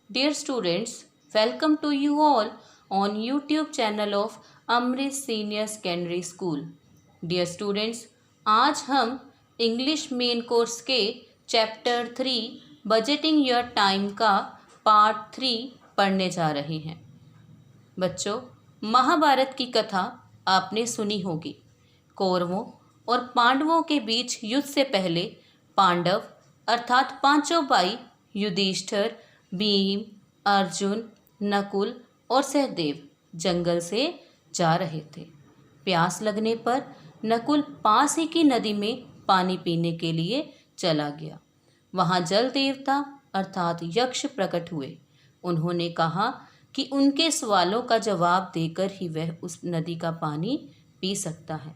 Dear students, welcome to you all on YouTube channel of Amrit Senior Secondary School. Dear students, आज हम English main course के chapter 3 budgeting your time का part 3 पढ़ने जा रहे हैं। बच्चों, महाभारत की कथा आपने सुनी होगी। कौरवों और पांडवों के बीच युद्ध से पहले पांडव अर्थात पांचों भाई युधिष्ठिर, भीम, अर्जुन, नकुल और सहदेव जंगल से जा रहे थे। प्यास लगने पर नकुल पास ही की नदी में पानी पीने के लिए चला गया। वहां जल देवता अर्थात यक्ष प्रकट हुए। उन्होंने कहा कि उनके सवालों का जवाब देकर ही वह उस नदी का पानी पी सकता है।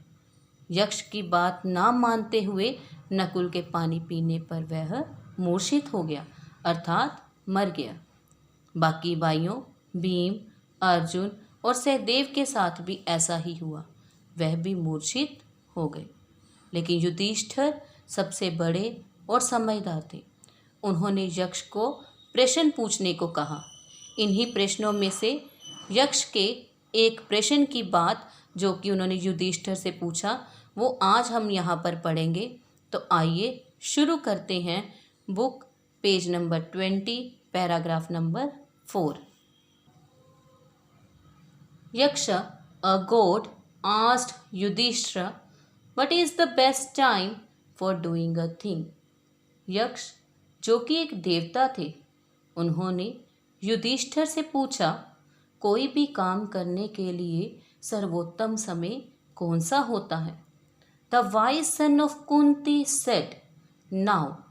यक्ष की बात ना मानते हुए नकुल के पानी पीने पर वह मूर्छित हो गया अर्थात मर गया। बाकी भाइयों भीम, अर्जुन और सहदेव के साथ भी ऐसा ही हुआ, वह भी मूर्छित हो गए। लेकिन युधिष्ठिर सबसे बड़े और समझदार थे। उन्होंने यक्ष को प्रश्न पूछने को कहा। इन्हीं प्रश्नों में से यक्ष के एक प्रश्न की बात जो कि उन्होंने युधिष्ठिर से पूछा वो आज हम यहाँ पर पढ़ेंगे। तो आइए शुरू करते हैं। Book page number 20 paragraph number 4। यक्ष a god asked Yudhishthira what is the best time for doing a thing। यक्ष जो कि एक देवता थे, उन्होंने युधिष्ठिर से पूछा कोई भी काम करने के लिए सर्वोत्तम समय कौन सा होता है। The wise son of Kunti said, now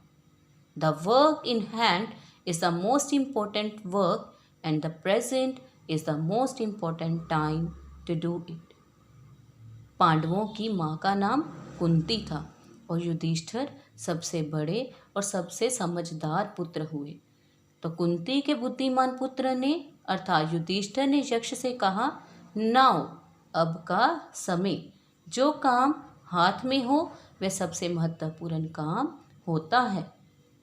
the work in hand is the most important work and the present is the most important time to do it। पांडवों की माँ का नाम कुंती था और युधिष्ठिर सबसे बड़े और सबसे समझदार पुत्र हुए। तो कुंती के बुद्धिमान पुत्र ने अर्थात युधिष्ठिर ने यक्ष से कहा, नाउ अब का समय, जो काम हाथ में हो वह सबसे महत्वपूर्ण काम होता है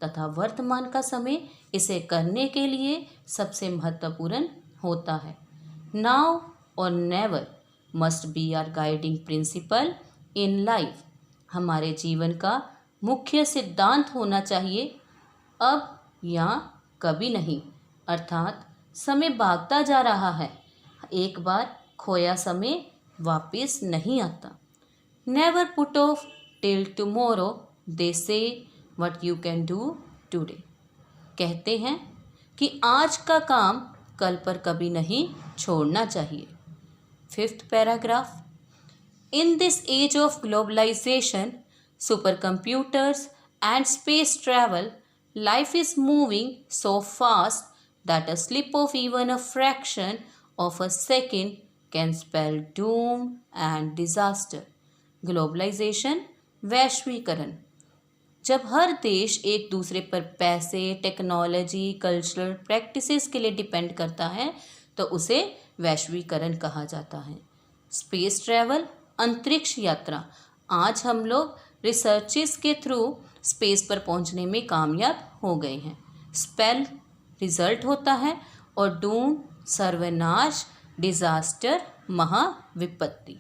तथा वर्तमान का समय इसे करने के लिए सबसे महत्वपूर्ण होता है। Now or never must be our guiding principle in life. हमारे जीवन का मुख्य सिद्धांत होना चाहिए अब या कभी नहीं, अर्थात समय भागता जा रहा है, एक बार खोया समय वापस नहीं आता। Never put off till tomorrow they say what you can do today. कहते हैं कि आज का काम कल पर कभी नहीं छोड़ना चाहिए। 5th paragraph. In this age of globalisation, super computers and space travel, life is moving so fast that a slip of even a fraction of a second can spell doom and disaster। Globalisation वैश्वीकरण। जब हर देश एक दूसरे पर पैसे, technology, cultural practices के लिए depend करता है तो उसे वैश्वीकरण कहा जाता है। स्पेस ट्रैवल अंतरिक्ष यात्रा। आज हम लोग रिसर्चेस के थ्रू स्पेस पर पहुंचने में कामयाब हो गए हैं। स्पेल रिजल्ट होता है और डूम सर्वनाश, डिजास्टर महाविपत्ति।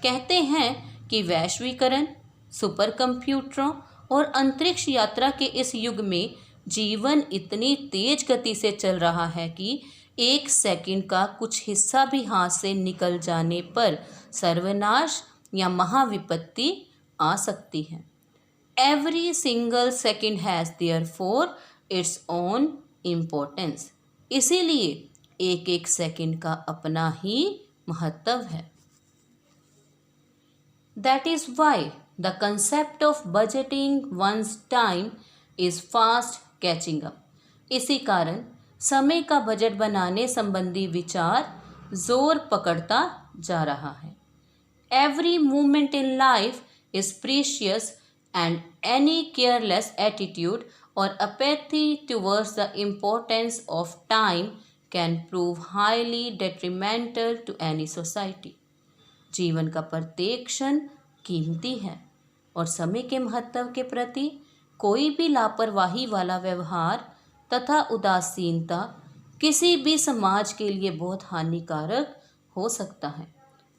कहते हैं कि वैश्वीकरण, सुपर कंप्यूटरों और अंतरिक्ष यात्रा के इस युग में जीवन इतनी तेज गति से चल रहा है कि एक सेकंड का कुछ हिस्सा भी हाथ से निकल जाने पर सर्वनाश या महाविपत्ति आ सकती है। Every single second has therefore its own importance. इसीलिए एक एक सेकंड का अपना ही महत्व है। That is why the concept of budgeting one's time is fast catching up। इसी कारण समय का बजट बनाने संबंधी विचार जोर पकड़ता जा रहा है। Every moment in life is precious and any careless attitude or apathy towards the importance of time can prove highly detrimental to any society। जीवन का प्रत्येक क्षण कीमती है और समय के महत्व के प्रति कोई भी लापरवाही वाला व्यवहार तथा उदासीनता किसी भी समाज के लिए बहुत हानिकारक हो सकता है।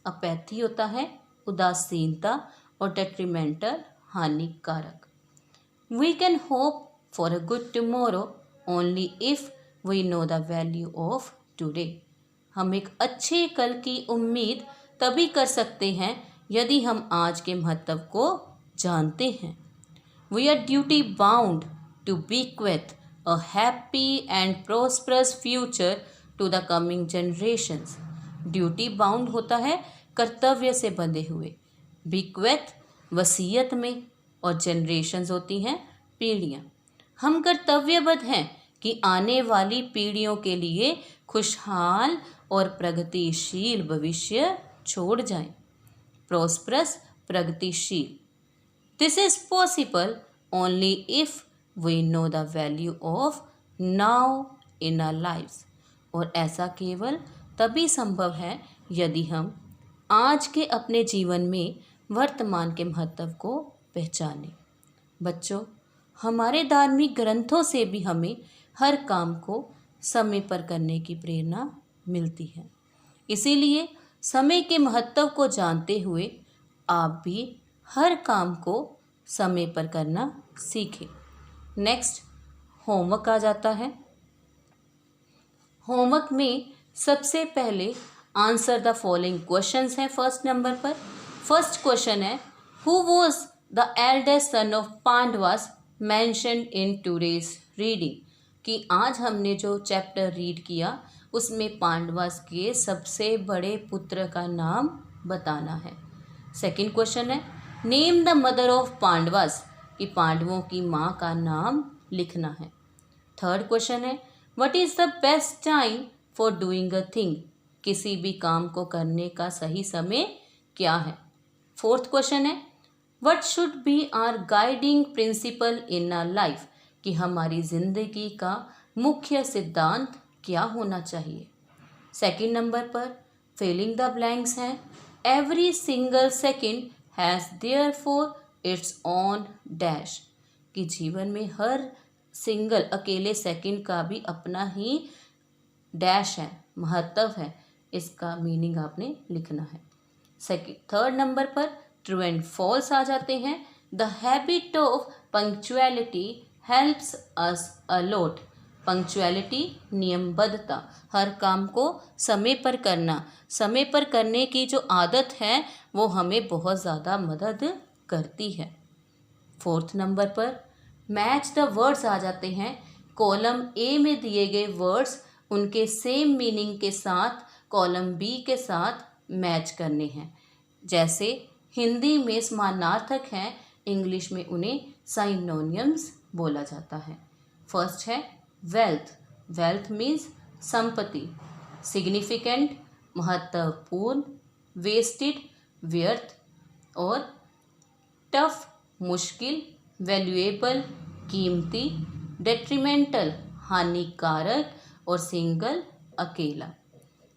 अपैथी होता है उदासीनता और डेट्रीमेंटल हानिकारक। We can hope for a good tomorrow only if we know the value of today. हम एक अच्छे कल की उम्मीद तभी कर सकते हैं यदि हम आज के महत्व को जानते हैं। We are duty bound to bequeath a happy and prosperous future to the coming generations. Duty bound होता है कर्तव्य से बंधे हुए, bequeath वसीयत में, और जनरेशन्स होती हैं पीढ़ियाँ। हम कर्तव्यबद्ध हैं कि आने वाली पीढ़ियों के लिए खुशहाल और प्रगतिशील भविष्य छोड़ जाएं। प्रॉस्परस प्रगतिशील। This is possible only if we know the value of now in our lives. और ऐसा केवल तभी संभव है यदि हम आज के अपने जीवन में वर्तमान के महत्व को पहचानें। बच्चों, हमारे धार्मिक ग्रंथों से भी हमें हर काम को समय पर करने की प्रेरणा मिलती है। इसीलिए समय के महत्व को जानते हुए आप भी हर काम को समय पर करना सीखें। नेक्स्ट होमवर्क आ जाता है। होमवर्क में सबसे पहले आंसर द फॉलोइंग क्वेश्चंस हैं। फर्स्ट नंबर पर फर्स्ट क्वेश्चन है, who was the eldest son of Pandavas mentioned in today's reading. कि आज हमने जो चैप्टर रीड किया उसमें पांडवास के सबसे बड़े पुत्र का नाम बताना है। सेकंड क्वेश्चन है, name the mother of Pandavas. कि पांडवों की माँ का नाम लिखना है। थर्ड क्वेश्चन है, what is the best time for doing a thing. किसी भी काम को करने का सही समय क्या है। फोर्थ क्वेश्चन है, what should be our guiding principle in our life. कि हमारी ज़िंदगी का मुख्य सिद्धांत क्या होना चाहिए। सेकंड नंबर पर फिलिंग द ब्लैंक्स हैं। Every single second has therefore its own dash. कि जीवन में हर सिंगल अकेले सेकंड का भी अपना ही डैश है, महत्व है। इसका मीनिंग आपने लिखना है। थर्ड नंबर पर ट्रू एंड फॉल्स आ जाते हैं। The habit of punctuality helps us a lot. Punctuality नियमबद्धता, हर काम को समय पर करना, समय पर करने की जो आदत है वो हमें बहुत ज़्यादा मदद करती है। फोर्थ नंबर पर मैच द वर्ड्स आ जाते हैं। कॉलम ए में दिए गए वर्ड्स उनके सेम मीनिंग के साथ कॉलम बी के साथ मैच करने हैं। जैसे हिंदी में समानार्थक हैं, इंग्लिश में उन्हें साइनोनियम्स बोला जाता है। फर्स्ट है वेल्थ। वेल्थ मीन्स संपत्ति। सिग्निफिकेंट महत्वपूर्ण, वेस्टेड व्यर्थ, और टफ मुश्किल, वैल्यूएबल कीमती, डेट्रीमेंटल हानिकारक, और सिंगल अकेला।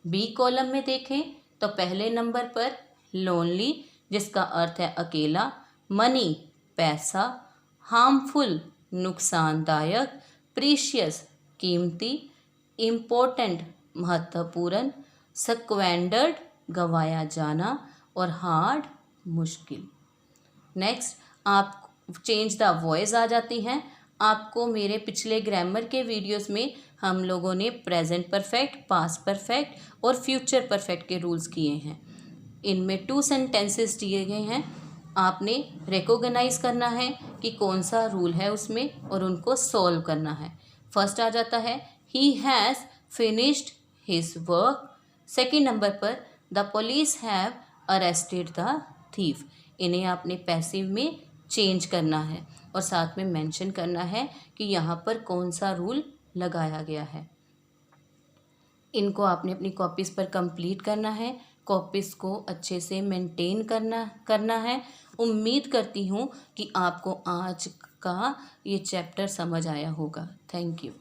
बी कॉलम में देखें तो पहले नंबर पर लोनली जिसका अर्थ है अकेला, मनी पैसा, हार्मफुल नुकसानदायक, प्रीशियस कीमती, इम्पोर्टेंट महत्वपूर्ण, स्क्वैंडर्ड गंवाया जाना, और हार्ड मुश्किल। नेक्स्ट आप चेंज द वॉइस आ जाती हैं। आपको मेरे पिछले ग्रामर के वीडियोस में हम लोगों ने प्रेजेंट परफेक्ट, पास्ट परफेक्ट और फ्यूचर परफेक्ट के रूल्स किए हैं। इनमें 2 सेंटेंसेस दिए गए हैं। आपने रिकॉग्नाइज करना है कि कौन सा रूल है उसमें और उनको सॉल्व करना है। फर्स्ट आ जाता है he has finished his work. Second number पर the police have arrested the thief. इन्हें आपने पैसिव में चेंज करना है और साथ में मेंशन करना है कि यहाँ पर कौन सा रूल लगाया गया है। इनको आपने अपनी कॉपीज़ पर कंप्लीट करना है। कॉपीज़ को अच्छे से मेंटेन करना है। उम्मीद करती हूँ कि आपको आज का ये चैप्टर समझ आया होगा। Thank you.